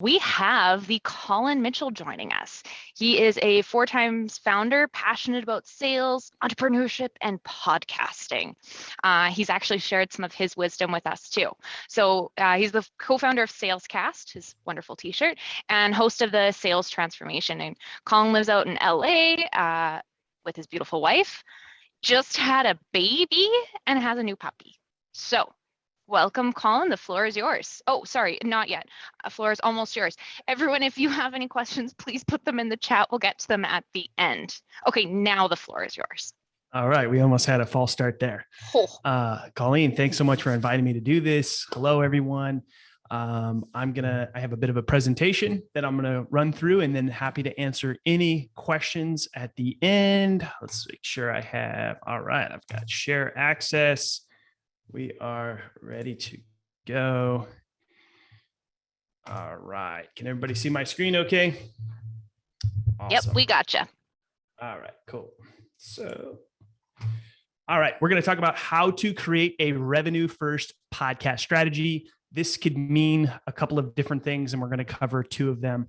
We have the Collin Mitchell joining us. He is a 4-time founder, passionate about sales, entrepreneurship, and podcasting. He's actually shared some of his wisdom with us too. So he's the co-founder of Salescast, his wonderful t-shirt, and host of the Sales Transformation. And Collin lives out in LA with his beautiful wife, just had a baby, and has a new puppy. So welcome, Collin. The floor is yours. Oh, sorry, not yet. The floor is almost yours. Everyone, if you have any questions, please put them in the chat. We'll get to them at the end. Okay, now the floor is yours. All right. We almost had a false start there. Collin, thanks so much for inviting me to do this. Hello, everyone. I have a bit of a presentation that I'm going to run through, and then happy to answer any questions at the end. Let's make sure I have. All right. I've got share access. We are ready to go. All right. Can everybody see my screen okay? Awesome. Yep, we gotcha. All right, cool. So, all right, we're going to talk about how to create a revenue-first podcast strategy. This could mean a couple of different things, and we're going to cover two of them,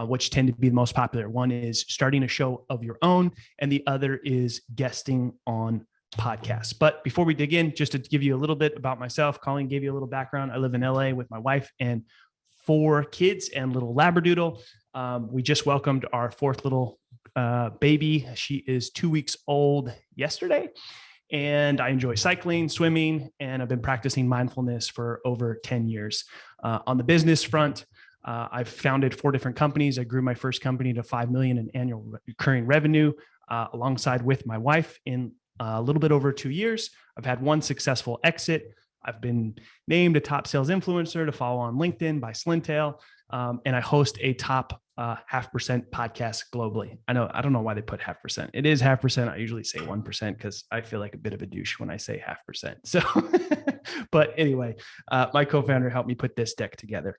which tend to be the most popular. One is starting a show of your own, and the other is guesting on podcasts. But before we dig in, just to give you a little bit about myself, Collin gave you a little background. I live in LA with my wife and 4 kids and little Labradoodle. We just welcomed our 4th little baby. She is 2 weeks old yesterday. And I enjoy cycling, swimming, and I've been practicing mindfulness for over 10 years. On the business front, I've founded 4 different companies. I grew my first company to $5 million in annual recurring revenue alongside with my wife in a little bit over 2 years. I've had 1 successful exit. I've been named a top sales influencer to follow on LinkedIn by Slintail. And I host a top 0.5% podcast globally. I don't know why they put 0.5%. It is 0.5%. I usually say 1% because I feel like a bit of a douche when I say 0.5%. So, but anyway, my co-founder helped me put this deck together.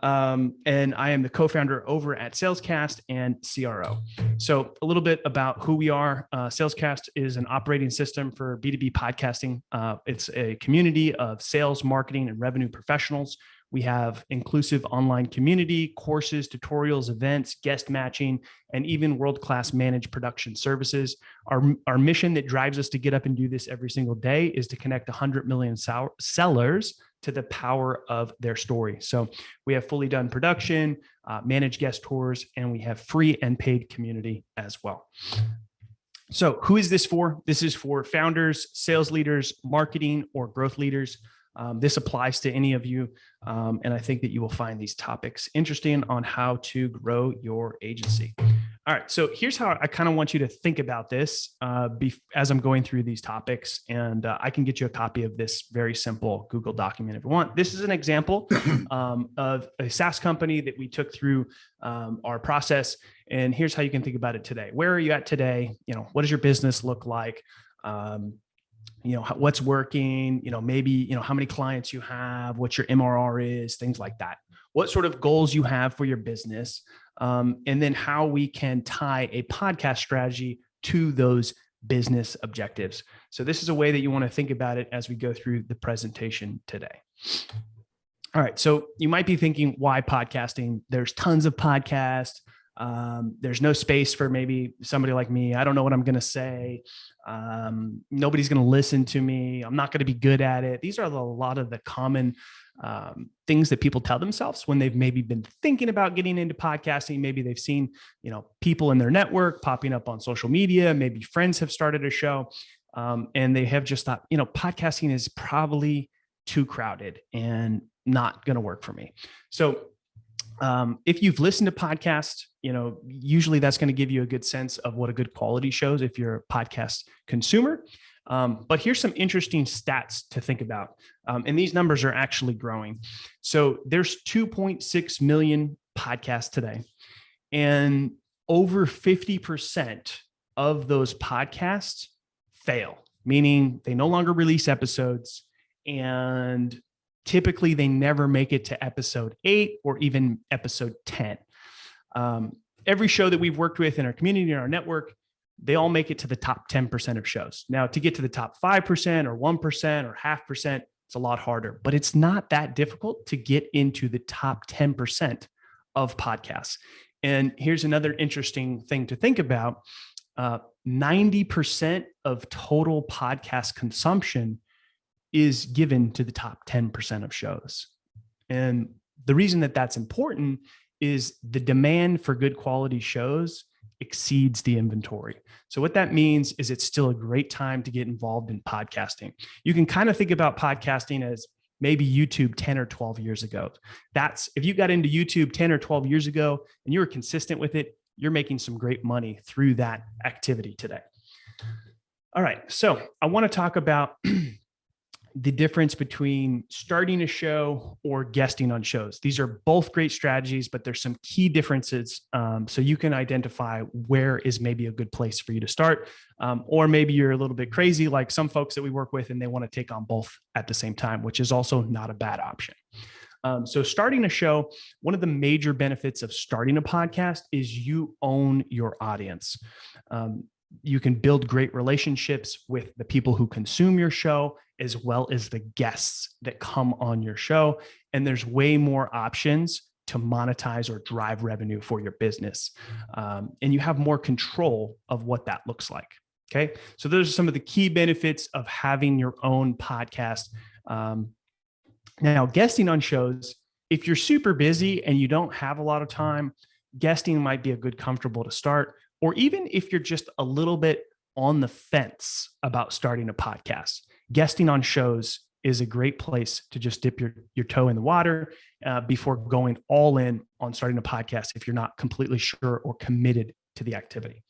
And I am the co-founder over at Salescast and CRO. So a little bit about who we are. Salescast is an operating system for B2B podcasting. It's a community of sales, marketing, and revenue professionals. We have inclusive online community, courses, tutorials, events, guest matching, and even world-class managed production services. Our mission that drives us to get up and do this every single day is to connect 100 million sellers to the power of their story. So we have fully done production, managed guest tours, and we have free and paid community as well. So who is this for? This is for founders, sales leaders, marketing, or growth leaders. This applies to any of you. And I think that you will find these topics interesting on how to grow your agency. All right. So here's how I kind of want you to think about this as I'm going through these topics. And I can get you a copy of this very simple Google document if you want. This is an example of a SaaS company that we took through our process. And here's how you can think about it today. Where are you at today? What does your business look like? What's working, maybe, how many clients you have, what your MRR is, things like that. What sort of goals you have for your business, and then how we can tie a podcast strategy to those business objectives. So this is a way that you want to think about it as we go through the presentation today. All right. So you might be thinking, why podcasting? There's tons of podcasts. There's no space for maybe somebody like me. I don't know what I'm going to say. Nobody's going to listen to me. I'm not going to be good at it. These are a lot of the common things that people tell themselves when they've maybe been thinking about getting into podcasting. Maybe they've seen, people in their network popping up on social media. Maybe friends have started a show, and they have just thought, podcasting is probably too crowded and not going to work for me. So if you've listened to podcasts, usually that's going to give you a good sense of what a good quality shows if you're a podcast consumer. But here's some interesting stats to think about. And these numbers are actually growing. So there's 2.6 million podcasts today. And over 50% of those podcasts fail, meaning they no longer release episodes, and typically they never make it to episode 8 or even episode 10. Every show that we've worked with in our community, in our network, they all make it to the top 10% of shows. Now, to get to the top 5% or 1% or 0.5%, it's a lot harder, but it's not that difficult to get into the top 10% of podcasts. And here's another interesting thing to think about. 90% of total podcast consumption is given to the top 10% of shows. And the reason that that's important is the demand for good quality shows exceeds the inventory. So what that means is it's still a great time to get involved in podcasting. You can kind of think about podcasting as maybe YouTube 10 or 12 years ago. That's if you got into YouTube 10 or 12 years ago and you were consistent with it, you're making some great money through that activity today. All right. So I want to talk about the difference between starting a show or guesting on shows. These are both great strategies, but there's some key differences. So you can identify where is maybe a good place for you to start. Or maybe you're a little bit crazy like some folks that we work with and they want to take on both at the same time, which is also not a bad option. So starting a show, one of the major benefits of starting a podcast is you own your audience. You can build great relationships with the people who consume your show, as well as the guests that come on your show. And there's way more options to monetize or drive revenue for your business. And you have more control of what that looks like. Okay. So those are some of the key benefits of having your own podcast. Now, guesting on shows, if you're super busy and you don't have a lot of time, guesting might be a good comfortable to start. Or even if you're just a little bit on the fence about starting a podcast, guesting on shows is a great place to just dip your toe in the water before going all in on starting a podcast if you're not completely sure or committed to the activity.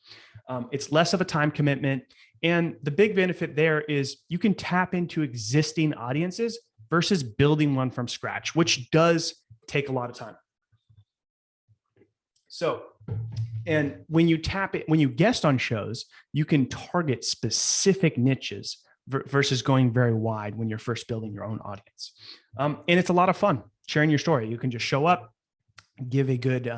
It's less of a time commitment. And the big benefit there is you can tap into existing audiences versus building one from scratch, which does take a lot of time. So, and when you guest on shows, you can target specific niches versus going very wide when you're first building your own audience. And it's a lot of fun sharing your story. You can just show up, give a good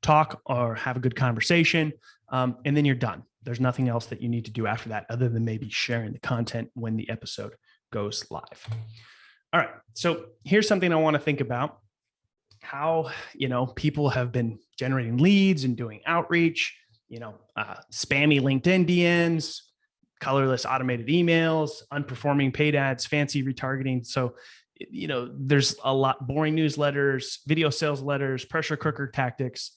talk or have a good conversation, and then you're done. There's nothing else that you need to do after that other than maybe sharing the content when the episode goes live. All right. So here's something I want to think about. How, people have been generating leads and doing outreach, spammy LinkedIn DMs, colorless automated emails, unperforming paid ads, fancy retargeting. So, there's a lot boring newsletters, video sales letters, pressure cooker tactics.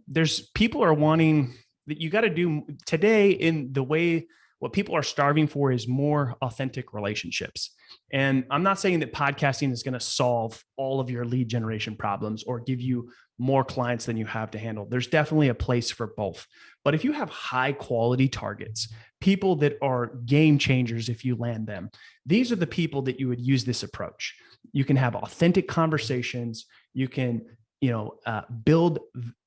There's people are wanting that you got to do today in the way. What people are starving for is more authentic relationships. And I'm not saying that podcasting is going to solve all of your lead generation problems or give you more clients than you have to handle. There's definitely a place for both. But if you have high quality targets, people that are game changers, if you land them, these are the people that you would use this approach. You can have authentic conversations. You can build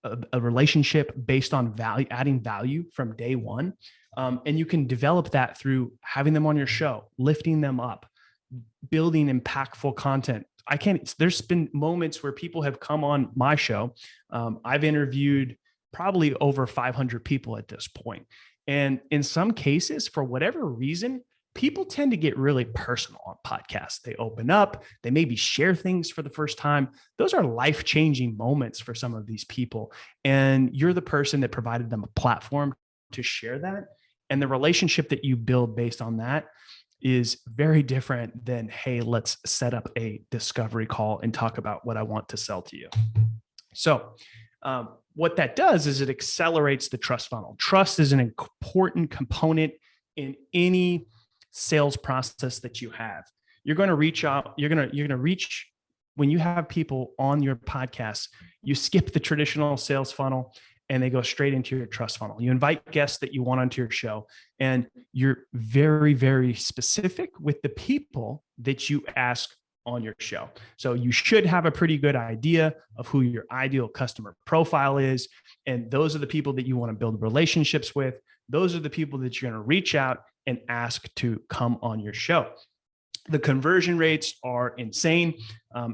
a relationship based on value, adding value from day one. And you can develop that through having them on your show, lifting them up, building impactful content. There's been moments where people have come on my show. I've interviewed probably over 500 people at this point. And in some cases, for whatever reason, people tend to get really personal on podcasts. They open up, they maybe share things for the first time. Those are life-changing moments for some of these people. And you're the person that provided them a platform to share that. And the relationship that you build based on that is very different than, hey, let's set up a discovery call and talk about what I want to sell to you. So what that does is it accelerates the trust funnel. Trust is an important component in any sales process that you have. You're going to reach out, you're going to reach when you have people on your podcast, you skip the traditional sales funnel and they go straight into your trust funnel. You invite guests that you want onto your show, and you're very, very specific with the people that you ask on your show. So you should have a pretty good idea of who your ideal customer profile is. And those are the people that you want to build relationships with. Those are the people that you're going to reach out and ask to come on your show. The conversion rates are insane.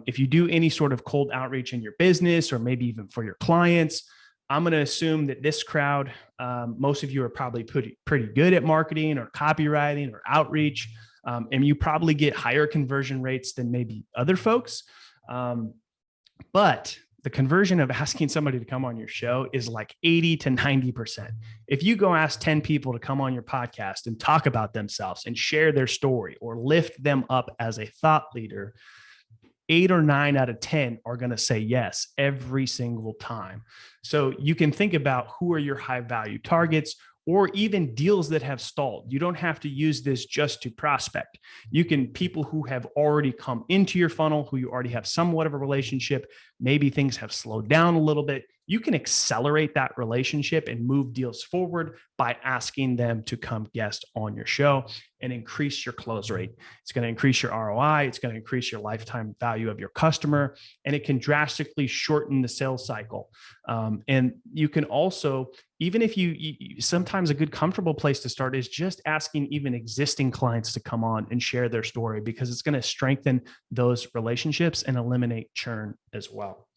If you do any sort of cold outreach in your business, or maybe even for your clients, I'm going to assume that this crowd, most of you are probably pretty good at marketing or copywriting or outreach, and you probably get higher conversion rates than maybe other folks. But the conversion of asking somebody to come on your show is like 80 to 90%. If you go ask 10 people to come on your podcast and talk about themselves and share their story or lift them up as a thought leader, 8 or 9 out of 10 are going to say yes every single time. So you can think about who are your high value targets, or even deals that have stalled. You don't have to use this just to prospect. You can, people who have already come into your funnel, who you already have somewhat of a relationship, maybe things have slowed down a little bit. You can accelerate that relationship and move deals forward by asking them to come guest on your show and increase your close rate. It's going to increase your ROI. It's going to increase your lifetime value of your customer, and it can drastically shorten the sales cycle. And you can also, even if you sometimes a good comfortable place to start is just asking even existing clients to come on and share their story, because it's going to strengthen those relationships and eliminate churn as well.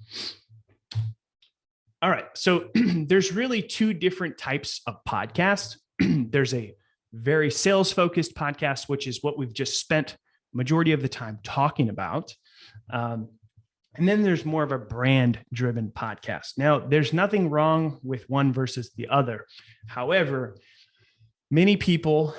All right. So there's really 2 different types of podcasts. There's a very sales focused podcast, which is what we've just spent majority of the time talking about. And then there's more of a brand driven podcast. Now, there's nothing wrong with one versus the other. However, many people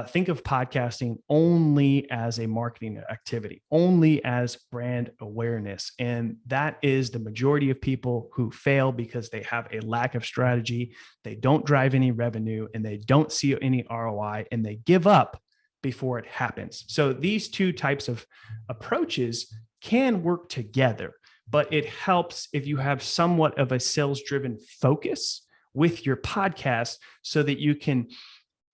think of podcasting only as a marketing activity, only as brand awareness. And that is the majority of people who fail because they have a lack of strategy. They don't drive any revenue and they don't see any ROI, and they give up before it happens. So these 2 types of approaches can work together, but it helps if you have somewhat of a sales-driven focus with your podcast so that you can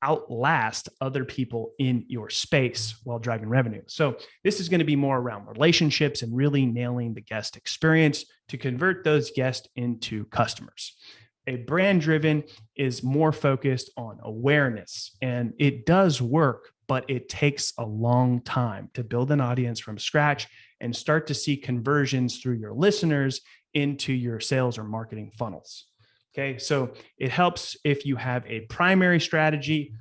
outlast other people in your space while driving revenue. So this is going to be more around relationships and really nailing the guest experience to convert those guests into customers. A brand driven is more focused on awareness, and it does work, but it takes a long time to build an audience from scratch and start to see conversions through your listeners into your sales or marketing funnels. Okay, so it helps if you have a primary strategy,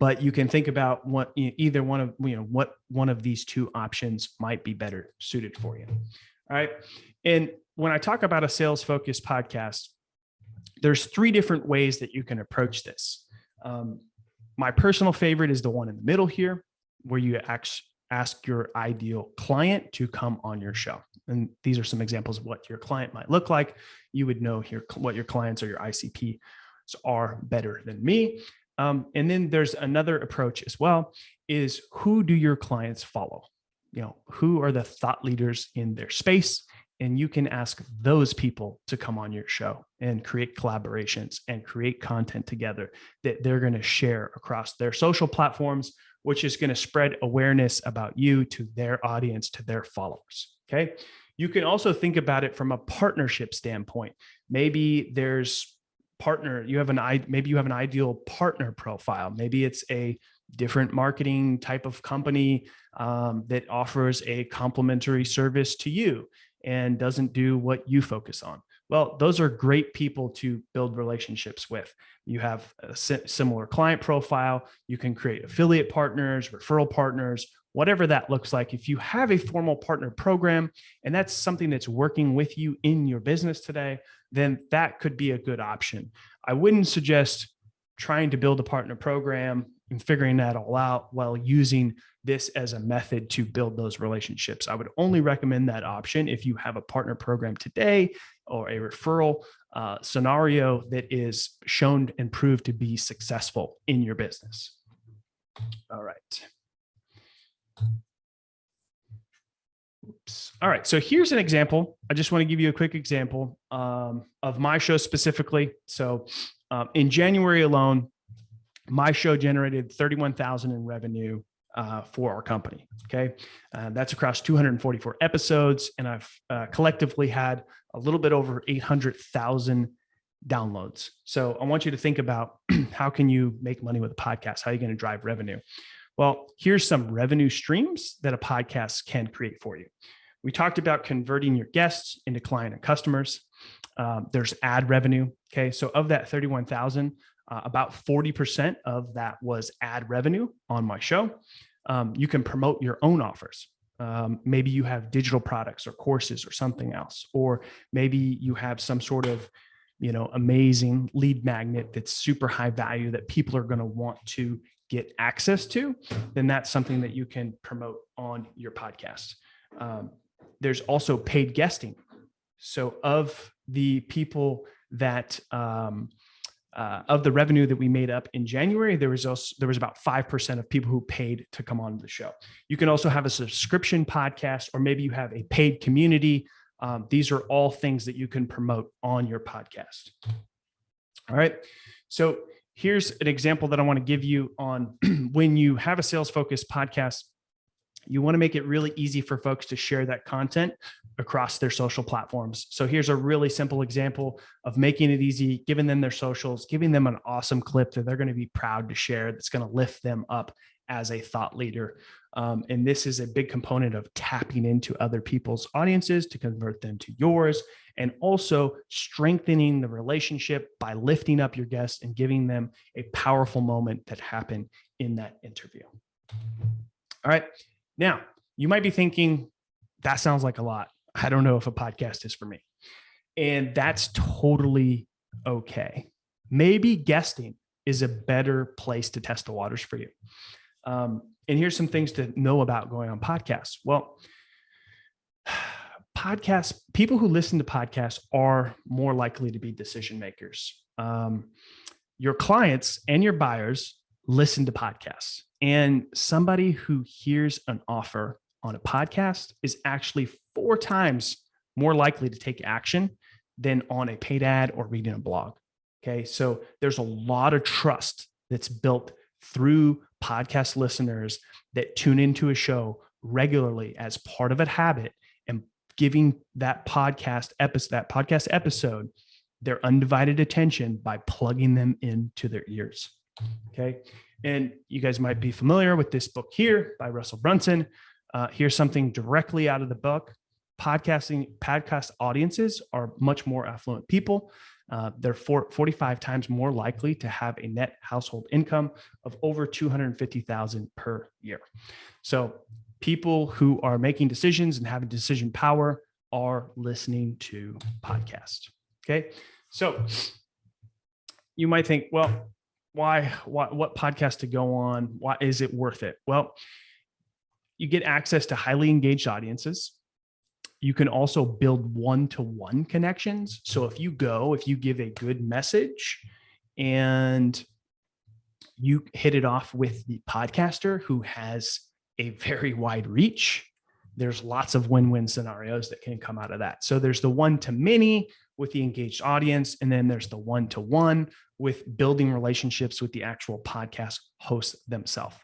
but you can think about what either one of what one of these 2 options might be better suited for you. All right, and when I talk about a sales focused podcast, there's 3 different ways that you can approach this. My personal favorite is the one in the middle here, where you ask your ideal client to come on your show. And these are some examples of what your client might look like. You would know here what your clients or your ICPs are better than me. And then there's another approach as well, is who do your clients follow? Who are the thought leaders in their space? And you can ask those people to come on your show and create collaborations and create content together that they're going to share across their social platforms, which is going to spread awareness about you to their audience, to their followers. Okay. You can also think about it from a partnership standpoint. Maybe maybe you have an ideal partner profile. Maybe it's a different marketing type of company that offers a complementary service to you and doesn't do what you focus on. Well, those are great people to build relationships with. You have a similar client profile. You can create affiliate partners, referral partners, whatever that looks like. If you have a formal partner program and that's something that's working with you in your business today, then that could be a good option. I wouldn't suggest trying to build a partner program and figuring that all out while using this as a method to build those relationships. I would only recommend that option if you have a partner program today or a referral scenario that is shown and proved to be successful in your business. All right. Oops. All right. So here's an example. I just want to give you a quick example of my show specifically. So in January alone, my show generated $31,000 in revenue for our company. Okay. That's across 244 episodes. And I've collectively had a little bit over 800,000 downloads. So I want you to think about how can you make money with a podcast? How are you going to drive revenue? Well, here's some revenue streams that a podcast can create for you. We talked about converting your guests into client and customers. There's ad revenue. Okay. So of that 31,000, about 40% of that was ad revenue on my show. You can promote your own offers. Maybe you have digital products or courses or something else, or maybe you have some sort of, amazing lead magnet that's super high value that people are going to want to get access to. Then that's something that you can promote on your podcast. There's also paid guesting. So of the people that, of the revenue that we made up in January, there was about 5% of people who paid to come on the show. You can also have a subscription podcast, or maybe you have a paid community. These are all things that you can promote on your podcast. All right. So here's an example that I want to give you on when you have a sales focused podcast. You want to make it really easy for folks to share that content across their social platforms. So here's a really simple example of making it easy, giving them their socials, giving them an awesome clip that they're going to be proud to share, that's going to lift them up as a thought leader. And this is a big component of tapping into other people's audiences to convert them to yours, and also strengthening the relationship by lifting up your guests and giving them a powerful moment that happened in that interview. All right. Now, you might be thinking, that sounds like a lot. I don't know if a podcast is for me. And that's totally okay. Maybe guesting is a better place to test the waters for you. And here's some things to know about going on podcasts. Well, people who listen to podcasts are more likely to be decision makers. Your clients and your buyers listen to podcasts. And somebody who hears an offer on a podcast is actually 4 times more likely to take action than on a paid ad or reading a blog. Okay. So there's a lot of trust that's built through podcast listeners that tune into a show regularly as part of a habit, and giving that podcast episode their undivided attention by plugging them into their ears. Okay. And you guys might be familiar with this book here by Russell Brunson. Here's something directly out of the book. Podcast audiences are much more affluent people. They're 45 times more likely to have a net household income of over $250,000 per year. So people who are making decisions and having decision power are listening to podcasts. Okay. So you might think, well, what podcast to go on? Why is it worth it? Well, you get access to highly engaged audiences. You can also build one-to-one connections. So if you give a good message and you hit it off with the podcaster who has a very wide reach, there's lots of win-win scenarios that can come out of that. So there's the one-to-many with the engaged audience, and then there's the one-to-one with building relationships with the actual podcast hosts themselves.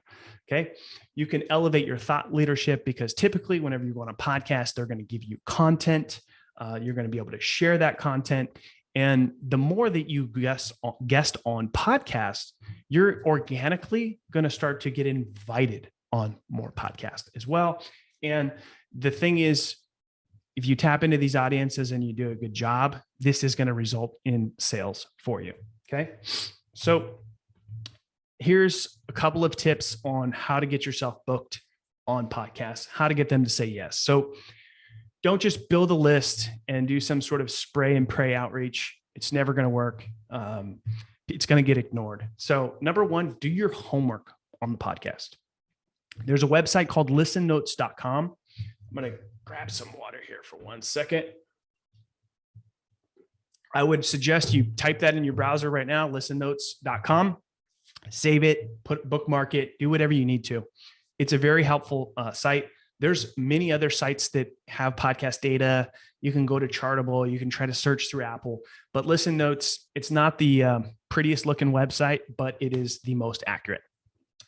Okay. You can elevate your thought leadership, because typically whenever you go on a podcast, they're going to give you content. You're going to be able to share that content. And the more that you guest on podcasts, you're organically going to start to get invited on more podcasts as well. And the thing is, if you tap into these audiences and you do a good job, this is going to result in sales for you. Okay. So here's a couple of tips on how to get yourself booked on podcasts, how to get them to say yes. So don't just build a list and do some sort of spray and pray outreach. It's never going to work. It's going to get ignored. So number one, do your homework on the podcast. There's a website called listennotes.com. I'm going to grab some water here for 1 second. I would suggest you type that in your browser right now, listennotes.com. Save it, bookmark it, do whatever you need to. It's a very helpful site. There's many other sites that have podcast data. You can go to Chartable. You can try to search through Apple. But Listen Notes, it's not the prettiest looking website, but it is the most accurate.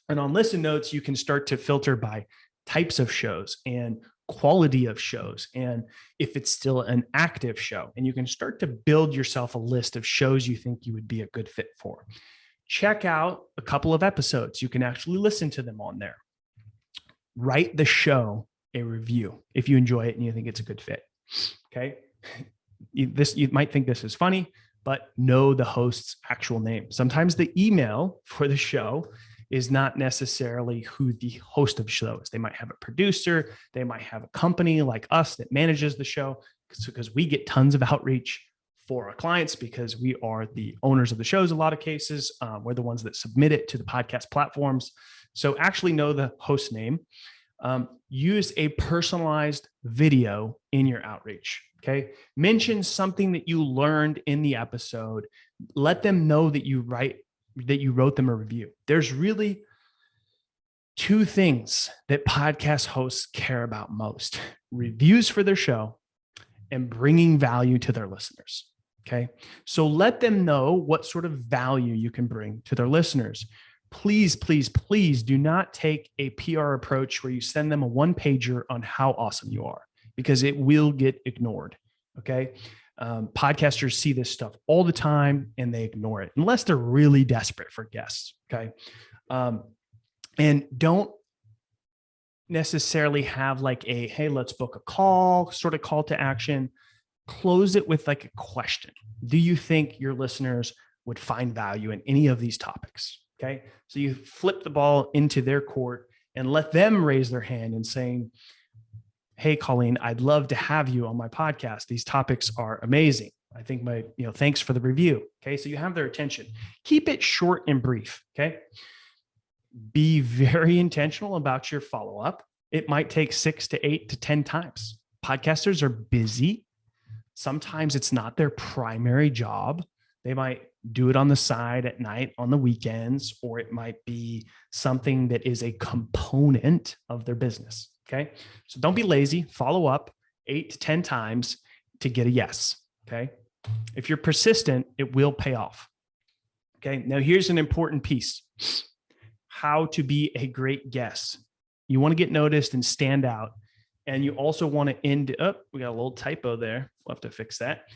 And on Listen Notes, you can start to filter by types of shows and quality of shows, and if it's still an active show. And you can start to build yourself a list of shows you think you would be a good fit for. Check out a couple of episodes. You can actually listen to them on there. Write the show a review if you enjoy it and you think it's a good fit. Okay. You might think this is funny, but know the host's actual name. Sometimes the email for the show is not necessarily who the host of the show is. They might have a producer, they might have a company like us that manages the show, because we get tons of outreach for our clients because we are the owners of the shows. A lot of cases, we're the ones that submit it to the podcast platforms. So actually know the host name. Use a personalized video in your outreach. Okay. Mention something that you learned in the episode. Let them know that you wrote them a review. There's really two things that podcast hosts care about most: reviews for their show and bringing value to their listeners. Okay. So let them know what sort of value you can bring to their listeners. Please, please, please do not take a PR approach where you send them a one-pager on how awesome you are, because it will get ignored. Okay. Podcasters see this stuff all the time and they ignore it unless they're really desperate for guests. Okay. And don't necessarily have like a, hey, let's book a call sort of call to action. Close it with like a question. Do you think your listeners would find value in any of these topics? Okay. So you flip the ball into their court and let them raise their hand and saying, hey, Collin, I'd love to have you on my podcast. These topics are amazing. I think thanks for the review. Okay. So you have their attention. Keep it short and brief. Okay. Be very intentional about your follow-up. It might take 6 to 8 to 10 times. Podcasters are busy. Sometimes it's not their primary job. They might do it on the side at night, on the weekends, or it might be something that is a component of their business. Okay. So don't be lazy. Follow up 8 to 10 times to get a yes. Okay. If you're persistent, it will pay off. Okay. Now here's an important piece: how to be a great guest. You want to get noticed and stand out. And you also want to we got a little typo there. We'll have to fix that.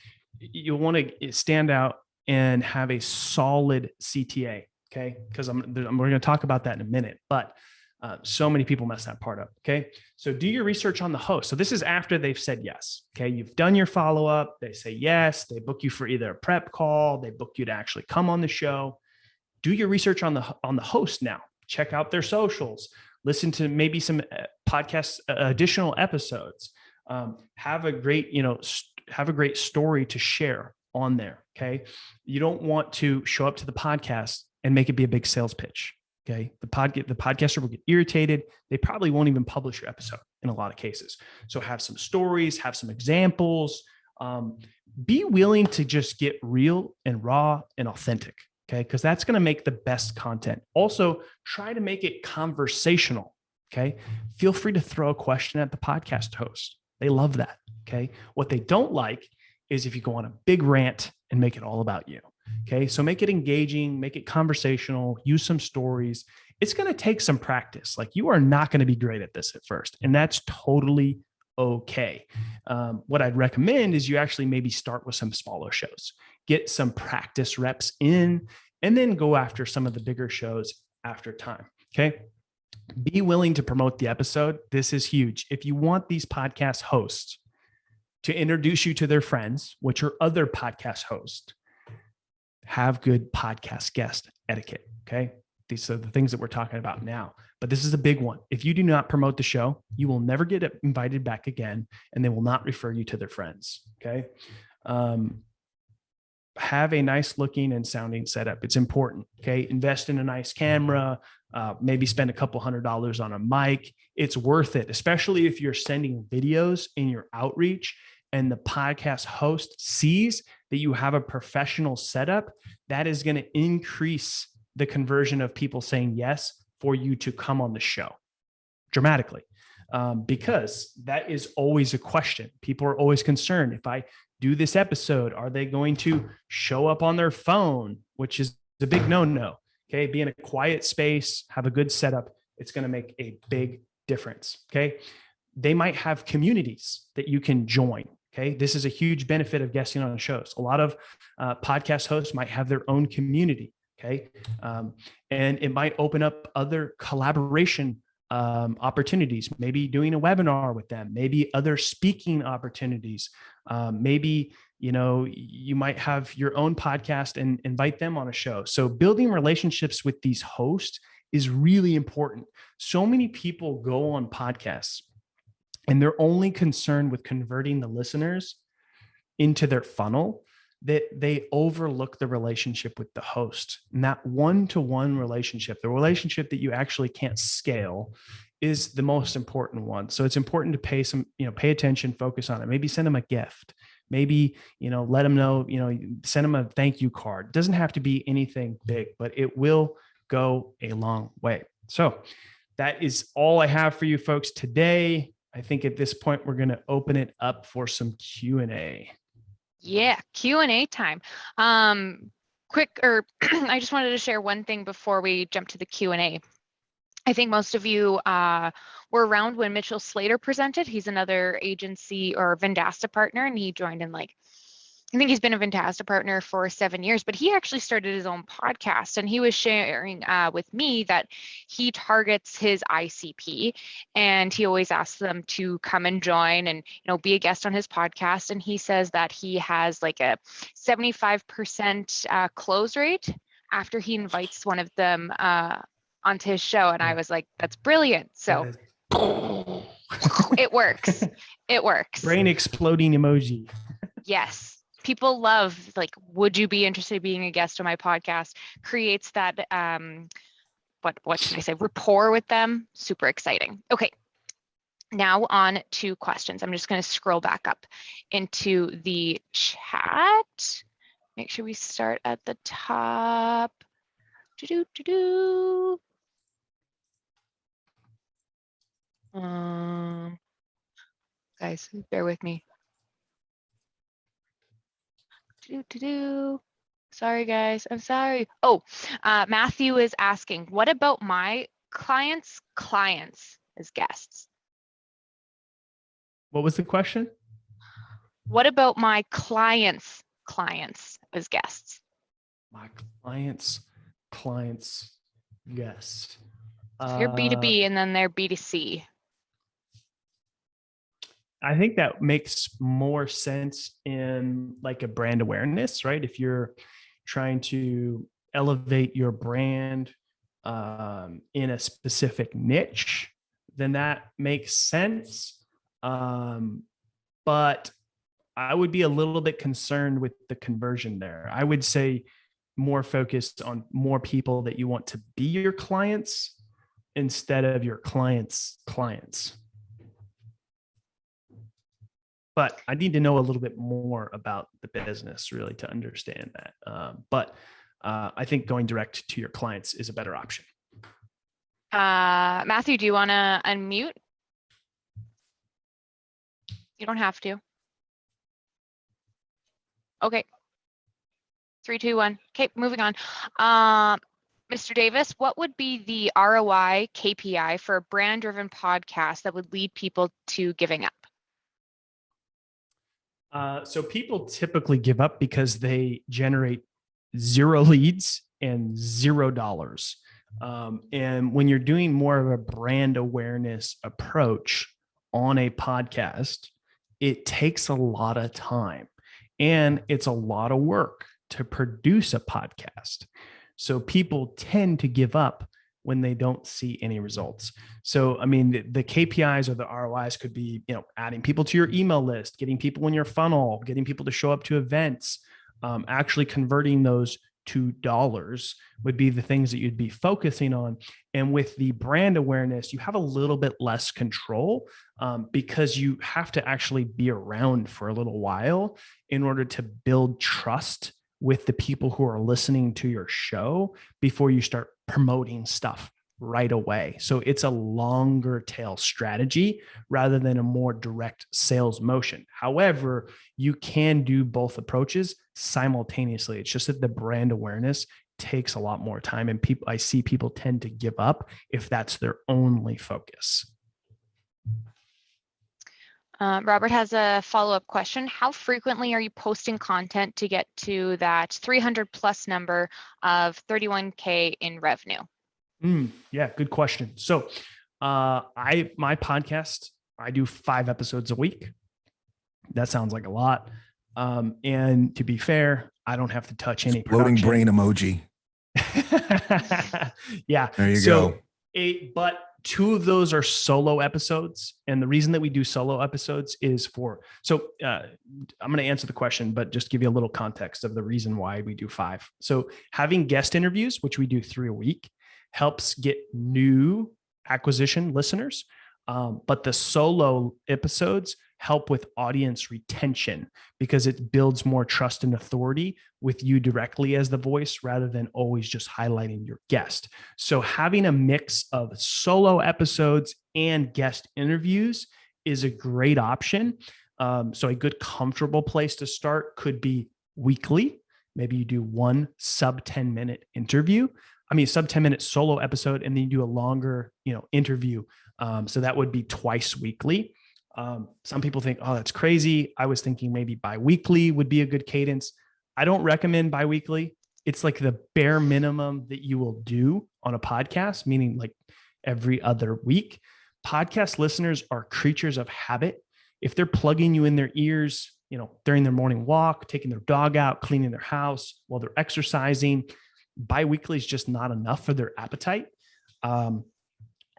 You want to stand out and have a solid CTA. Okay. Because we're going to talk about that in a minute, but so many people mess that part up. Okay. So do your research on the host. So this is after they've said yes. Okay. You've done your follow-up. They say yes. They book you for either a prep call. They book you to actually come on the show. Do your research on the host now. Check out their socials. Listen to maybe some podcast additional episodes. Have a great story to share on there. Okay. You don't want to show up to the podcast and make it be a big sales pitch. Okay. The podcaster will get irritated. They probably won't even publish your episode in a lot of cases. So have some stories, have some examples. Be willing to just get real and raw and authentic. Okay. Because that's going to make the best content. Also, try to make it conversational. Okay. Feel free to throw a question at the podcast host. They love that. Okay. What they don't like is if you go on a big rant and make it all about you. Okay. So make it engaging, make it conversational, use some stories. It's going to take some practice. Like, you are not going to be great at this at first, and that's totally okay. What I'd recommend is you actually maybe start with some smaller shows, get some practice reps in, and then go after some of the bigger shows after time. Okay. Be willing to promote the episode. This is huge. If you want these podcast hosts to introduce you to their friends, which are other podcast hosts, have good podcast guest etiquette. Okay. These are the things that we're talking about now, but this is a big one. If you do not promote the show, you will never get invited back again, and they will not refer you to their friends. Okay. Have a nice looking and sounding setup. It's important. Okay. Invest in a nice camera, maybe spend a couple $100s on a mic. It's worth it, especially if you're sending videos in your outreach and the podcast host sees that you have a professional setup. That is going to increase the conversion of people saying yes for you to come on the show dramatically. Because that is always a question. People are always concerned. If I do this episode, are they going to show up on their phone, which is a big no-no. Okay. Be in a quiet space, have a good setup. It's going to make a big difference. Okay. They might have communities that you can join. Okay. This is a huge benefit of guesting on shows. A lot of podcast hosts might have their own community. Okay. And it might open up other collaboration opportunities, maybe doing a webinar with them, maybe other speaking opportunities. Maybe, you might have your own podcast and invite them on a show. So building relationships with these hosts is really important. So many people go on podcasts and they're only concerned with converting the listeners into their funnel, that they overlook the relationship with the host. And that one-to-one relationship, the relationship that you actually can't scale, is the most important one. So it's important to pay attention, focus on it. Maybe send them a gift. Maybe, let them know, send them a thank you card. It doesn't have to be anything big, but it will go a long way. So that is all I have for you folks today. I think at this point, we're going to open it up for some Q&A. Yeah, Q&A time. I just wanted to share one thing before we jump to the Q&A. I think most of you were around when Mitchell Slater presented. He's another agency or Vendasta partner, and he joined in I think he's been a Vendasta partner for 7 years, but he actually started his own podcast, and he was sharing with me that he targets his ICP, and he always asks them to come and join and be a guest on his podcast. And he says that he has like a 75% close rate after he invites one of them onto his show. And I was like, that's brilliant. So it works. It works. Brain exploding emoji. Yes. People love, would you be interested in being a guest on my podcast? Creates that, what should I say, rapport with them. Super exciting. Okay. Now on to questions. I'm just going to scroll back up into the chat. Make sure we start at the top. Guys, bear with me. Sorry, guys. I'm sorry. Oh, Matthew is asking, what about my clients' as guests? What was the question? What about my clients as guests? My clients, guests. So you're B2B and then they're B2C. I think that makes more sense in like a brand awareness, right? If you're trying to elevate your brand in a specific niche, then that makes sense. But I would be a little bit concerned with the conversion there. I would say more focused on more people that you want to be your clients instead of your clients' clients. But I need to know a little bit more about the business really to understand that. But I think going direct to your clients is a better option. Matthew, do you want to unmute? You don't have to. Okay. 3, 2, 1. Okay, moving on. Mr. Davis, what would be the ROI KPI for a brand-driven podcast that would lead people to giving up? So people typically give up because they generate 0 leads and $0. And when you're doing more of a brand awareness approach on a podcast, it takes a lot of time and it's a lot of work to produce a podcast. So people tend to give up when they don't see any results. So, I mean, the KPIs or the ROIs could be, adding people to your email list, getting people in your funnel, getting people to show up to events, actually converting those to dollars would be the things that you'd be focusing on. And with the brand awareness, you have a little bit less control because you have to actually be around for a little while in order to build trust with the people who are listening to your show before you start promoting stuff right away. So it's a longer tail strategy rather than a more direct sales motion. However, you can do both approaches simultaneously. It's just that the brand awareness takes a lot more time, and I see people tend to give up if that's their only focus. Robert has a follow-up question. How frequently are you posting content to get to that 300 plus number of 31K in revenue? Yeah, good question. So my podcast, I do 5 episodes a week. That sounds like a lot. And to be fair, I don't have to touch any floating production. brain emoji. Yeah. There you go. But 2 of those are solo episodes. And the reason that we do solo episodes is I'm going to answer the question, but just give you a little context of the reason why we do 5. So having guest interviews, which we do 3 a week, helps get new acquisition listeners. But the solo episodes help with audience retention because it builds more trust and authority with you directly as the voice rather than always just highlighting your guest. So having a mix of solo episodes and guest interviews is a great option. So a good comfortable place to start could be weekly. Maybe you do 1 sub 10-minute interview. Sub 10-minute solo episode, and then you do a longer, interview. So that would be twice weekly. Some people think, oh, that's crazy. I was thinking maybe bi-weekly would be a good cadence. I don't recommend bi-weekly. It's like the bare minimum that you will do on a podcast, meaning like every other week. Podcast listeners are creatures of habit. If they're plugging you in their ears, during their morning walk, taking their dog out, cleaning their house while they're exercising, bi-weekly is just not enough for their appetite.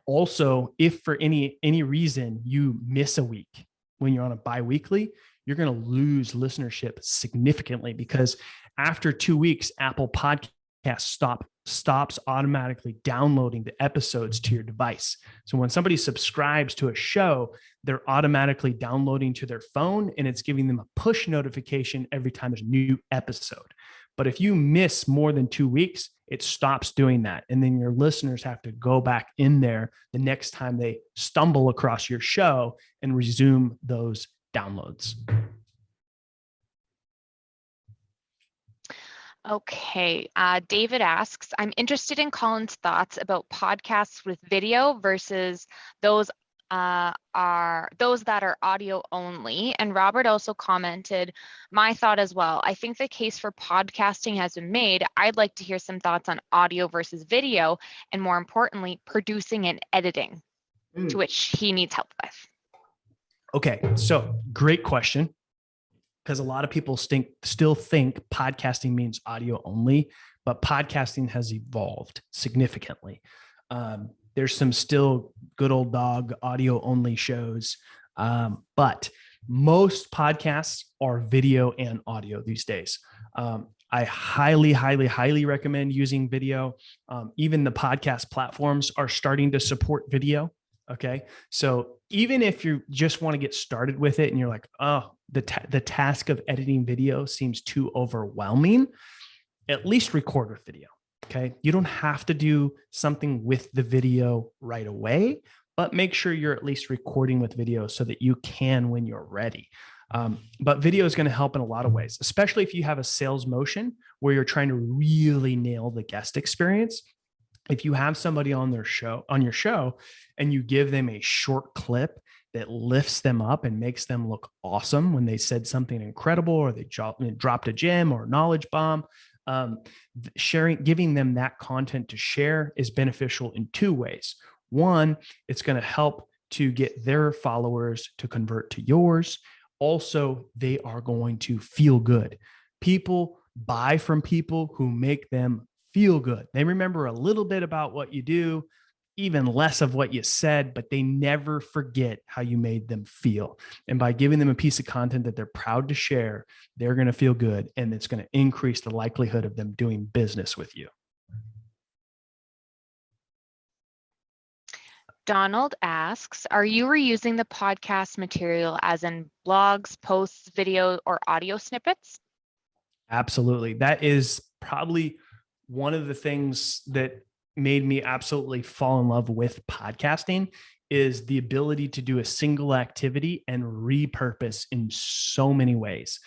Also, if for any reason you miss a week when you're on a bi-weekly, you're going to lose listenership significantly because after 2 weeks, Apple Podcasts stops automatically downloading the episodes to your device. So when somebody subscribes to a show, they're automatically downloading to their phone, and it's giving them a push notification every time there's a new episode. But if you miss more than 2 weeks, it stops doing that. And then your listeners have to go back in there the next time they stumble across your show and resume those downloads. Okay. David asks, I'm interested in Collin's thoughts about podcasts with video versus those that are audio only. And Robert also commented, my thought as well. I think the case for podcasting has been made. I'd like to hear some thoughts on audio versus video, and more importantly, producing and editing, to which he needs help with. Okay, so great question, because a lot of people still think podcasting means audio only, but podcasting has evolved significantly. There's some still good old dog audio only shows, but most podcasts are video and audio these days. I highly, highly, highly recommend using video. Even the podcast platforms are starting to support video. Okay. So even if you just want to get started with it and you're like, oh, the task of editing video seems too overwhelming, at least record with video. Okay. You don't have to do something with the video right away, but make sure you're at least recording with video so that you can when you're ready. But video is going to help in a lot of ways, especially if you have a sales motion where you're trying to really nail the guest experience. If you have somebody on your show, and you give them a short clip that lifts them up and makes them look awesome when they said something incredible or they dropped a gem or a knowledge bomb, giving them that content to share is beneficial in 2 ways. One, it's going to help to get their followers to convert to yours. Also, they are going to feel good. People buy from people who make them feel good. They remember a little bit about what you do, even less of what you said, but they never forget how you made them feel. And by giving them a piece of content that they're proud to share, they're going to feel good, and it's going to increase the likelihood of them doing business with you. Donald asks, are you reusing the podcast material as in blogs, posts, video, or audio snippets? Absolutely. That is probably one of the things that made me absolutely fall in love with podcasting is the ability to do a single activity and repurpose in so many ways.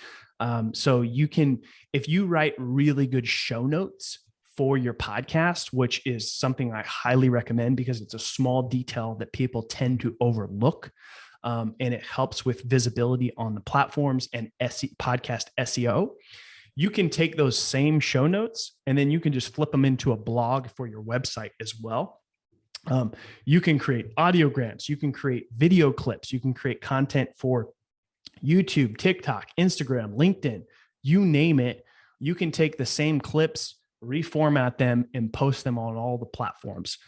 So you can, if you write really good show notes for your podcast, which is something I highly recommend because it's a small detail that people tend to overlook. And it helps with visibility on the platforms and podcast SEO. You can take those same show notes and then you can just flip them into a blog for your website as well. You can create audiograms, you can create video clips, you can create content for YouTube, TikTok, Instagram, LinkedIn, you name it. You can take the same clips, reformat them, and post them on all the platforms.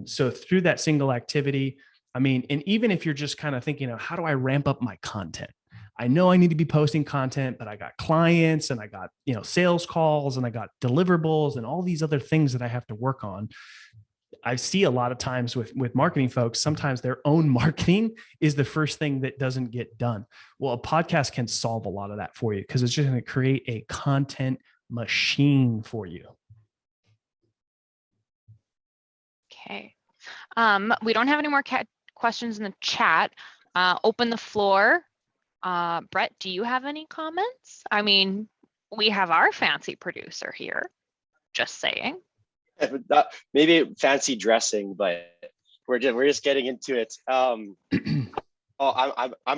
So through that single activity, I mean, and even if you're just kind of thinking of how do I ramp up my content? I know I need to be posting content, but I got clients and I got, sales calls and I got deliverables and all these other things that I have to work on. I see a lot of times with marketing folks, sometimes their own marketing is the first thing that doesn't get done. Well, a podcast can solve a lot of that for you because it's just going to create a content machine for you. Okay. We don't have any more questions in the chat. Open the floor. Brett, do you have any comments? I mean, we have our fancy producer here. Just saying. Not, maybe fancy dressing, but we're just getting into it. I'm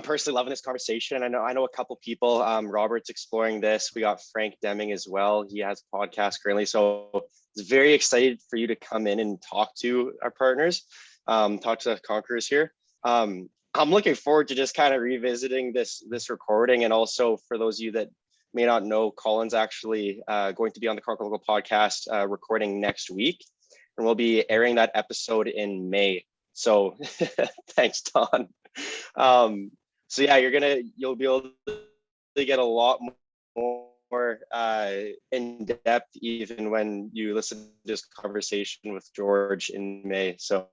personally loving this conversation. I know a couple people. Robert's exploring this. We got Frank Deming as well. He has a podcast currently, so it's very excited for you to come in and talk to our partners, talk to the conquerors here. I'm looking forward to just kind of revisiting this recording, and also for those of you that may not know, Collin's actually going to be on the Conquer Local podcast recording next week, and we'll be airing that episode in May. So thanks, Don. So yeah, you'll be able to get a lot more in depth even when you listen to this conversation with George in May. So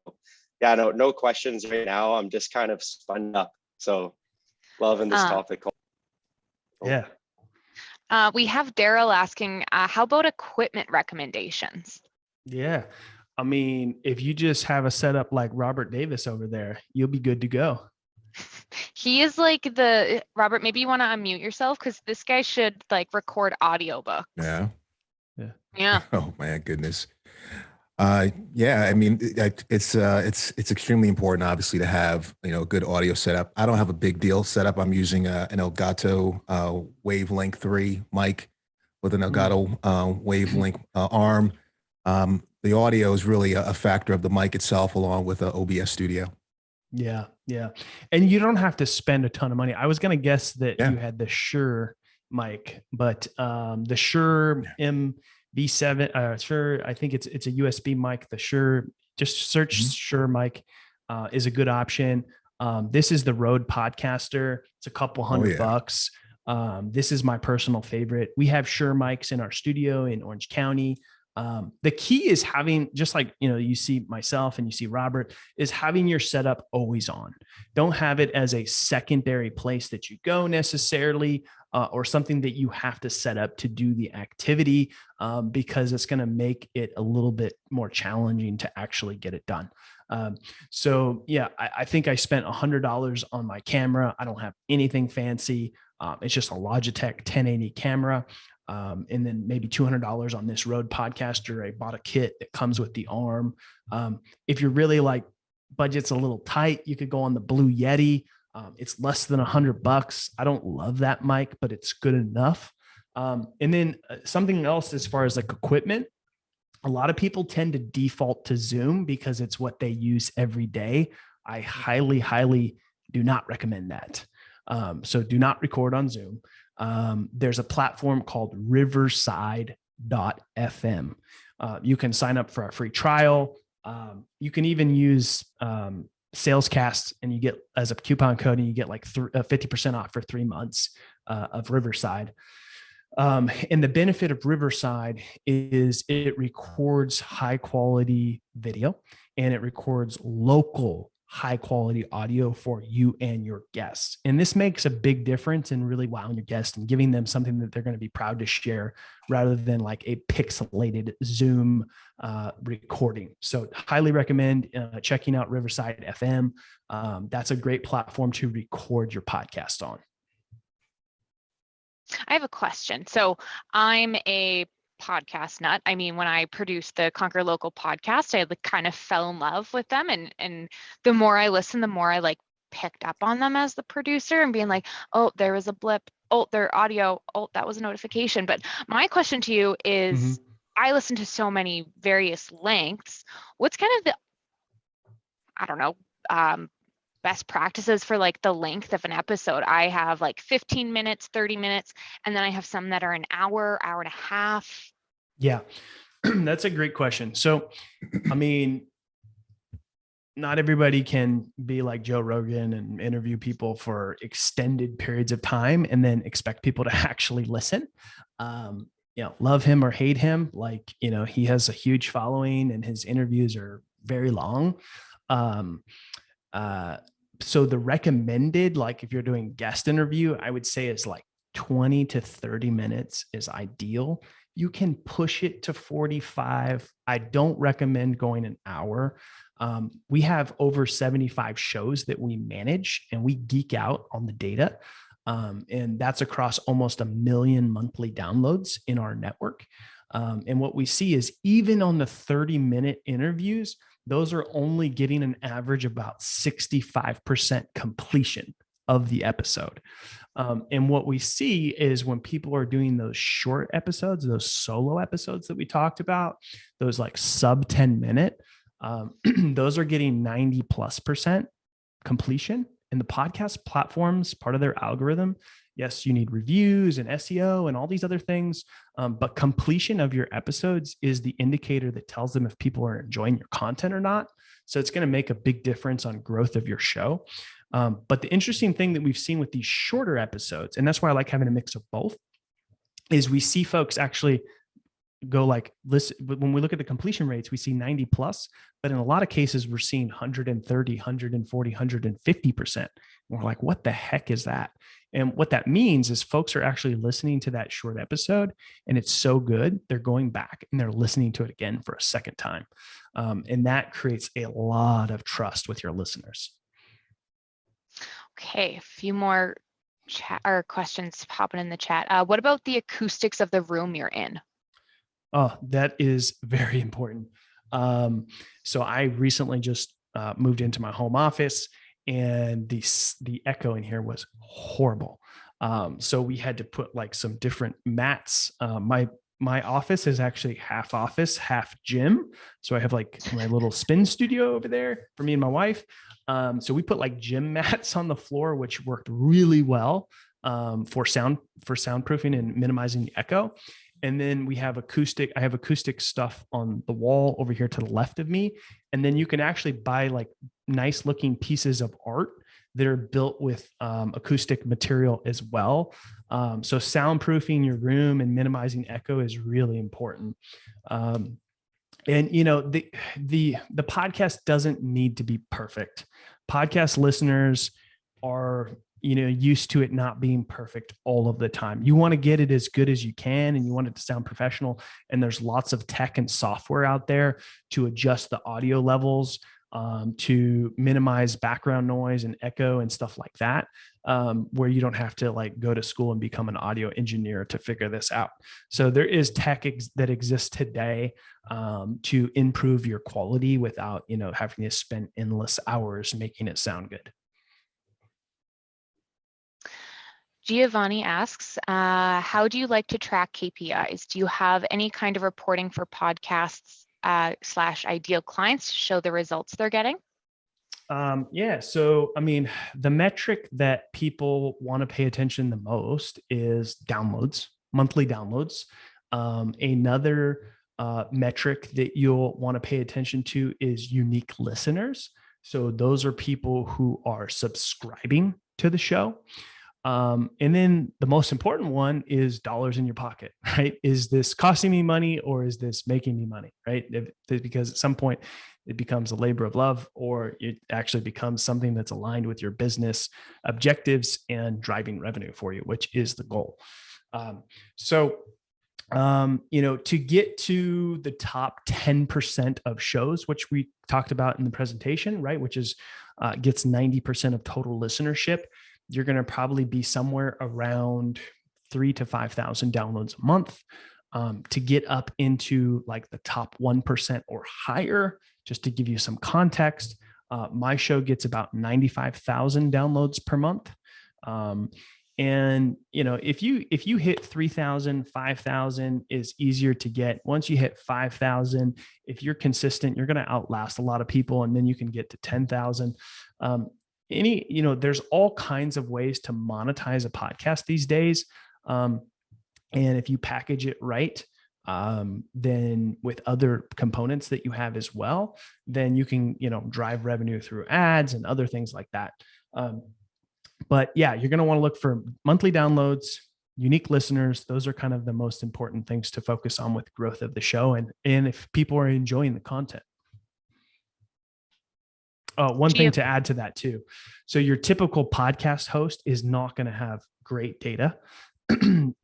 yeah, no questions right now. I'm just kind of spun up. So loving this topic. Yeah. We have Daryl asking, how about equipment recommendations? Yeah. I mean, if you just have a setup like Robert Davis over there, you'll be good to go. He is like Robert, maybe you want to unmute yourself because this guy should like record audiobooks. Yeah. Oh my goodness. Yeah, I mean, it's extremely important, obviously, to have, a good audio setup. I don't have a big deal setup. I'm using an Elgato Wavelength 3 mic with an Elgato Wavelength arm. The audio is really a factor of the mic itself, along with OBS Studio. Yeah. And you don't have to spend a ton of money. I was going to guess that you had the Shure mic, but the Shure V7, Shure, I think it's a USB mic. The Shure, just search Shure mic is a good option. This is the Rode Podcaster. It's a couple $100. This is my personal favorite. We have Shure mics in our studio in Orange County. The key is having, just like, you see myself and you see Robert, is having your setup always on. Don't have it as a secondary place that you go necessarily, or something that you have to set up to do the activity, because it's going to make it a little bit more challenging to actually get it done. So yeah, I think I spent $100 on my camera. I don't have anything fancy. It's just a Logitech 1080 camera. And then maybe $200 on this Rode Podcaster. I bought a kit that comes with the arm. If you're really like budget's a little tight, you could go on the Blue Yeti. It's less than $100. I don't love that mic, but it's good enough. And then something else as far as like equipment, a lot of people tend to default to Zoom because it's what they use every day. I highly, highly do not recommend that. So do not record on Zoom. There's a platform called riverside.fm. You can sign up for a free trial. You can even use Salescast, and you get as a coupon code, and you get like 50% off for 3 months of Riverside. And the benefit of Riverside is it records high quality video, and it records local high quality audio for you and your guests. And this makes a big difference in really wowing your guests and giving them something that they're going to be proud to share, rather than like a pixelated Zoom recording. So highly recommend checking out Riverside FM. That's a great platform to record your podcast on. I have a question. So I'm a podcast nut. I mean, when I produced the Conquer Local podcast, I kind of fell in love with them, and the more I listened, the more I like picked up on them as the producer and being like, oh, there was a blip. Oh, their audio. Oh, that was a notification. But my question to you is, I listen to so many various lengths. What's kind of the, I don't know, best practices for like the length of an episode? I have like 15 minutes, 30 minutes, and then I have some that are an hour, hour and a half. Yeah, that's a great question. So, I mean, not everybody can be like Joe Rogan and interview people for extended periods of time and then expect people to actually listen. Love him or hate him, like, he has a huge following and his interviews are very long. Um, so the recommended, like if you're doing guest interview, I would say is like 20 to 30 minutes is ideal. You can push it to 45. I don't recommend going an hour. We have over 75 shows that we manage and we geek out on the data. And that's across almost 1 million monthly downloads in our network. And what we see is even on the 30-minute interviews, those are only getting an average about 65% completion of the episode. And what we see is when people are doing those short episodes, those solo episodes that we talked about, those like sub 10-minute, those are getting 90+% completion. And the podcast platforms, part of their algorithm, yes, you need reviews and SEO and all these other things, but completion of your episodes is the indicator that tells them if people are enjoying your content or not. So it's going to make a big difference on growth of your show. But the interesting thing that we've seen with these shorter episodes, and that's why I like having a mix of both, is we see folks actually go like, listen, when we look at the completion rates, we see 90+, but in a lot of cases, we're seeing 130, 140, 150%. And we're like, what the heck is that? And what that means is folks are actually listening to that short episode and it's so good, they're going back and they're listening to it again for a second time. And that creates a lot of trust with your listeners. Okay, a few more chat or questions popping in the chat. What about the acoustics of the room you're in? Oh, that is very important. So I recently just moved into my home office and the echo in here was horrible. So we had to put like some different mats. My office is actually half office, half gym. So I have like my little spin studio over there for me and my wife. So we put like gym mats on the floor, which worked really well for soundproofing and minimizing the echo. And then I have acoustic stuff on the wall over here to the left of me. And then you can actually buy like nice looking pieces of art that are built with acoustic material as well. So soundproofing your room and minimizing echo is really important. And the podcast doesn't need to be perfect. Podcast listeners are used to it not being perfect all of the time. You want to get it as good as you can and you want it to sound professional. And there's lots of tech and software out there to adjust the audio levels, to minimize background noise and echo and stuff like that, where you don't have to like go to school and become an audio engineer to figure this out. So there is tech that exists today to improve your quality without, having to spend endless hours making it sound good. Giovanni asks, how do you like to track KPIs? Do you have any kind of reporting for podcasts / ideal clients to show the results they're getting? Yeah. So, the metric that people want to pay attention the most is downloads, monthly downloads. Another metric that you'll want to pay attention to is unique listeners. So those are people who are subscribing to the show. And then the most important one is dollars in your pocket, right? Is this costing me money or is this making me money, right? Because at some point it becomes a labor of love, or it actually becomes something that's aligned with your business objectives and driving revenue for you, which is the goal. To get to the top 10% of shows, which we talked about in the presentation, right? Which is gets 90% of total listenership. You're going to probably be somewhere around 3,000 to 5,000 downloads a month. To get up into like the top 1% or higher, just to give you some context, my show gets about 95,000 downloads per month. And if you hit 3,000, 5,000 is easier to get. Once you hit 5,000, if you're consistent, you're going to outlast a lot of people, and then you can get to 10,000. There's all kinds of ways to monetize a podcast these days. And if you package it right, then with other components that you have as well, then you can, drive revenue through ads and other things like that. But yeah, you're going to want to look for monthly downloads, unique listeners. Those are kind of the most important things to focus on with growth of the show. And if people are enjoying the content. One thing to add to that too. So your typical podcast host is not going to have great data.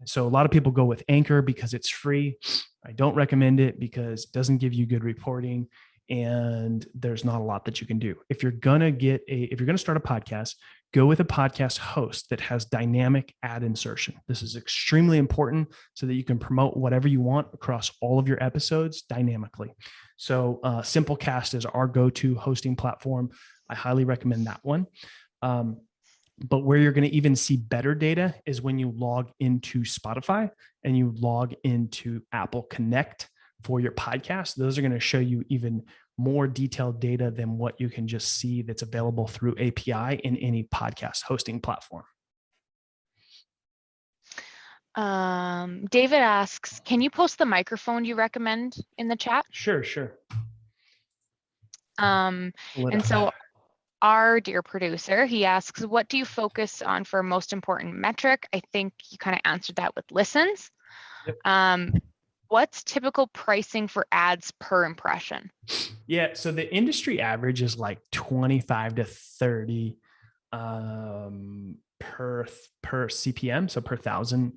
So a lot of people go with Anchor because it's free. I don't recommend it because it doesn't give you good reporting and there's not a lot that you can do. If you're going to start a podcast, go with a podcast host that has dynamic ad insertion. This is extremely important so that you can promote whatever you want across all of your episodes dynamically. So Simplecast is our go-to hosting platform. I highly recommend that one. But where you're going to even see better data is when you log into Spotify and you log into Apple Connect for your podcast. Those are going to show you even more detailed data than what you can just see that's available through API in any podcast hosting platform. David asks, can you post the microphone you recommend in the chat? Sure. Our dear producer, he asks, what do you focus on for most important metric? I think you kind of answered that with listens. Yep. What's typical pricing for ads per impression? Yeah, so the industry average is like 25 to 30 per CPM, so per thousand.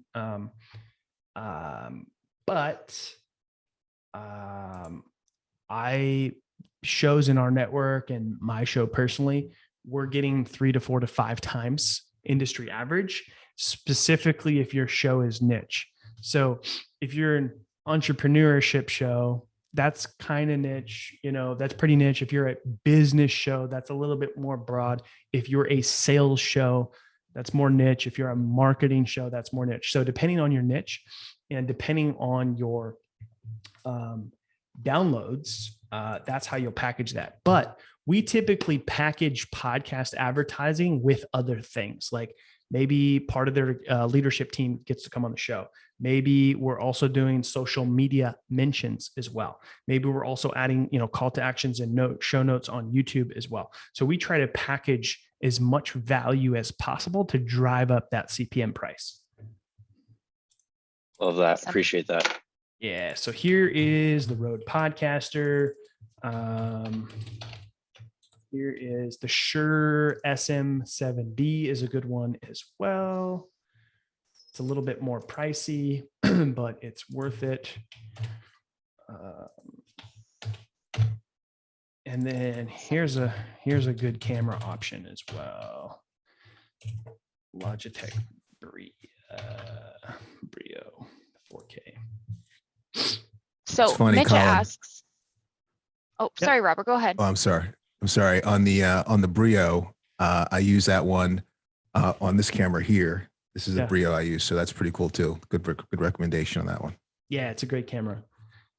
Shows in our network and my show personally, we're getting 3 to 4 to 5 times industry average, specifically if your show is niche. So if you're an entrepreneurship show, that's kind of niche, that's pretty niche. If you're a business show, that's a little bit more broad. If you're a sales show, that's more niche. If you're a marketing show, that's more niche. So depending on your niche and depending on your downloads, that's how you'll package that. But we typically package podcast advertising with other things, like maybe part of their leadership team gets to come on the show. Maybe we're also doing social media mentions as well. Maybe we're also adding, call to actions and show notes on YouTube as well. So we try to package as much value as possible to drive up that CPM price. Love that. Appreciate that. Yeah. So here is the Rode Podcaster. Here is the Shure SM7B is a good one as well. It's a little bit more pricey, but it's worth it. And then here's a good camera option as well. Logitech Brio 4K. So funny, Mitch Collin. asks, sorry, Robert, go ahead. Oh, I'm sorry. On the Brio, I use that one on this camera here. This is a Brio I use, so that's pretty cool too. Good recommendation on that one. Yeah, it's a great camera.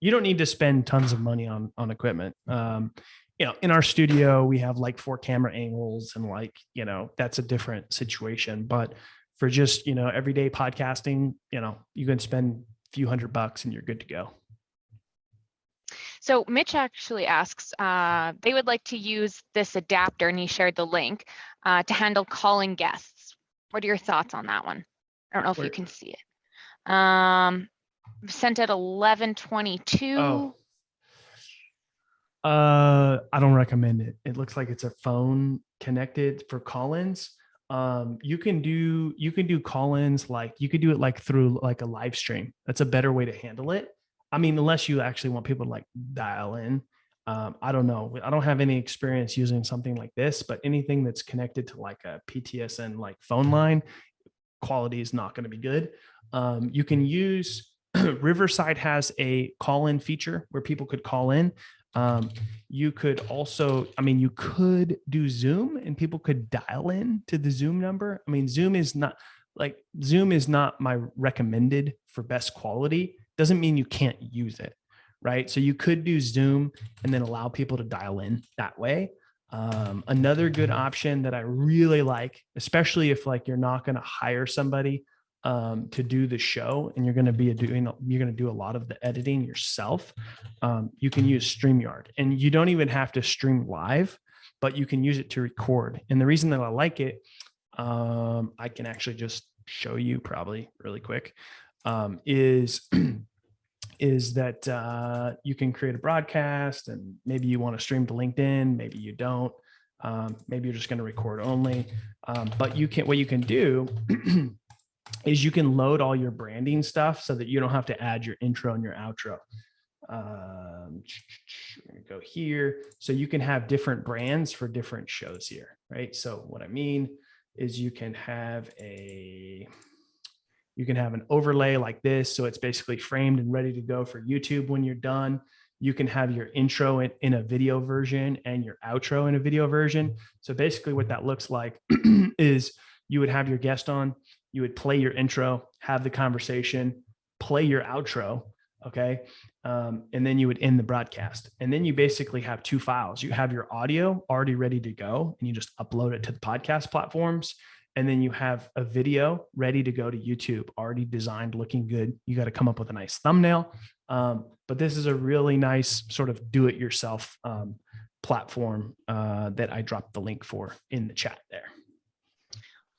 You don't need to spend tons of money on equipment. In our studio, we have like 4 camera angles and that's a different situation. But for just, everyday podcasting, you can spend a few $100 and you're good to go. So Mitch actually asks, they would like to use this adapter, and he shared the link, to handle calling guests. What are your thoughts on that one? I don't know if you can see it. Sent at 11:22. Oh. I don't recommend it. It looks like it's a phone connected for call-ins. You can do call-ins, like you could do it like through like a live stream. That's a better way to handle it. I mean, unless you actually want people to like dial in. I don't know. I don't have any experience using something like this, but anything that's connected to like a PTSN like phone line, quality is not going to be good. You can use Riverside has a call-in feature where people could call in. You could also, you could do Zoom and people could dial in to the Zoom number. Zoom is not my recommended for best quality. Doesn't mean you can't use it, right? So you could do Zoom and then allow people to dial in that way. Another good option that I really like, especially if like you're not going to hire somebody to do the show, and you're going to do a lot of the editing yourself, you can use StreamYard, and you don't even have to stream live, but you can use it to record. And the reason that I like it, I can actually just show you probably really quick, is that you can create a broadcast, and maybe you want to stream to LinkedIn, maybe you don't, maybe you're just going to record only. But what you can do is you can load all your branding stuff so that you don't have to add your intro and your outro. We're going to go here. So you can have different brands for different shows here, right? So what I mean is you can have an overlay like this. So it's basically framed and ready to go for YouTube when you're done. You can have your intro in a video version and your outro in a video version. So basically what that looks like is you would have your guest on, you would play your intro, have the conversation, play your outro, okay? And then you would end the broadcast. And then you basically have two files. You have your audio already ready to go, and you just upload it to the podcast platforms. And then you have a video ready to go to YouTube, already designed, looking good. You got to come up with a nice thumbnail. But this is a really nice sort of do-it-yourself platform that I dropped the link for in the chat there.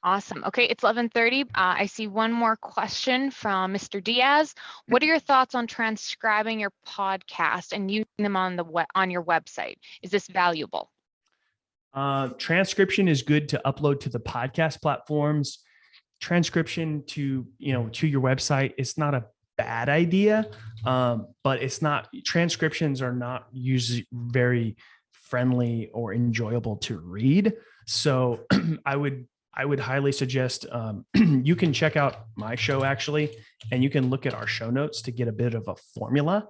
Awesome. Okay, it's 11:30. I see one more question from Mr. Diaz. What are your thoughts on transcribing your podcast and using them on your website? Is this valuable? Transcription is good to upload to the podcast platforms. Transcription to your website, it's not a bad idea, but it's not. Transcriptions are not usually very friendly or enjoyable to read. So I would highly suggest you can check out my show actually, and you can look at our show notes to get a bit of a formula.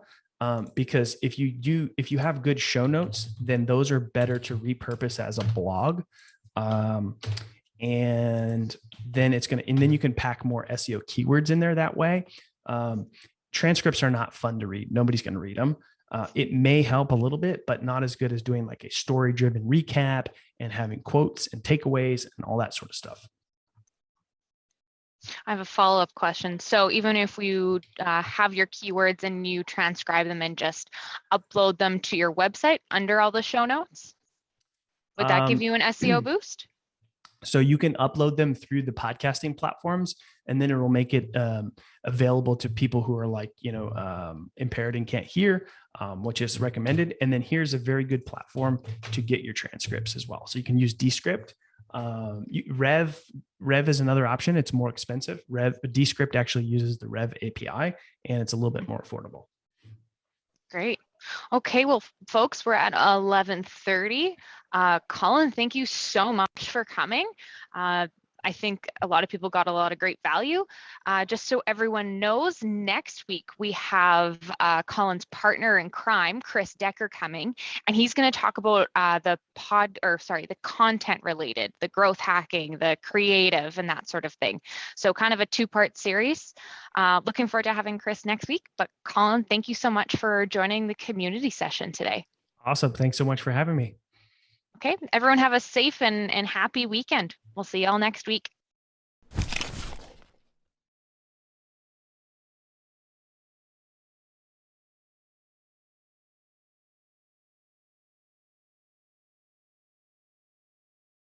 Because if you have good show notes, then those are better to repurpose as a blog. And then you can pack more SEO keywords in there that way. Transcripts are not fun to read. Nobody's going to read them. It may help a little bit, but not as good as doing like a story-driven recap and having quotes and takeaways and all that sort of stuff. I have a follow-up question. So even if you have your keywords and you transcribe them and just upload them to your website under all the show notes, would that give you an SEO boost? So you can upload them through the podcasting platforms, and then it will make it available to people who are like, impaired and can't hear, which is recommended. And then here's a very good platform to get your transcripts as well. So you can use Descript. Rev is another option. It's more expensive. Descript actually uses the Rev API, and it's a little bit more affordable. Great. Okay, well, folks, we're at 11:30. Collin, thank you so much for coming. I think a lot of people got a lot of great value. Just so everyone knows, next week we have Collin's partner in crime, Chris Decker, coming, and he's going to talk about the content related, the growth hacking, the creative, and that sort of thing. So kind of a two-part series. Looking forward to having Chris next week. But Collin, thank you so much for joining the community session today. Awesome. Thanks so much for having me. Okay, everyone have a safe and happy weekend. We'll see you all next week.